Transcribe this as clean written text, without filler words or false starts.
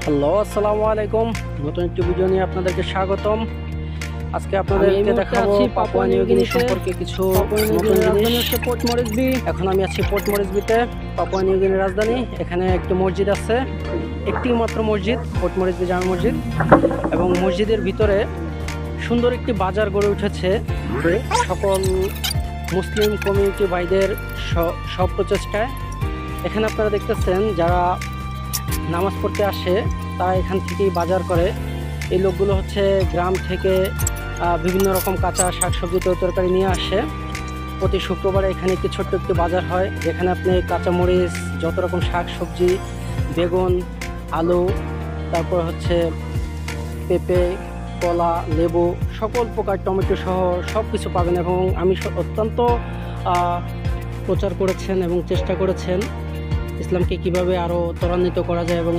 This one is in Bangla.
হ্যালো, আসসালামু আলাইকুম। নতুন একটি ভিডিও নিয়ে আপনাদেরকে স্বাগতম। আজকে আপনাদেরকে দেখাবো পাপুয়া নিউ গিনি সম্পর্কে কিছু নতুন জিনিস। পোর্ট মরিসবি। এখন আমি আছি পোর্ট মরিসবিতে, পাপুয়া নিউ গিনির রাজধানী। এখানে একটি মসজিদ আছে, একটি মাত্র মসজিদ, পোর্ট মরিসবি জামে মসজিদ। এবং মসজিদের ভিতরে সুন্দর একটি বাজার গড়ে উঠেছে সকল মুসলিম কমিউনিটি ভাইদের সব প্রচেষ্টায়। এখানে আপনারা দেখতেছেন যারা নামাজ পড়তে আসে তারা এখান থেকেই বাজার করে। এই লোকগুলো হচ্ছে গ্রাম থেকে বিভিন্ন রকম কাঁচা শাকসবজি তরকারি নিয়ে আসে। প্রতি শুক্রবারে এখানে একটি ছোট্ট একটি বাজার হয়, যেখানে আপনি কাঁচামরিচ, যত রকম শাকসবজি, বেগুন, আলু, তারপর হচ্ছে পেঁপে, কলা, লেবু, সকল প্রকার টমেটো সহ সব কিছু পাবেন। এবং আমি অত্যন্ত প্রচার করেছেন এবং চেষ্টা করেছেন ইসলামকে কিভাবে আরও ত্বরান্বিত করা যায় এবং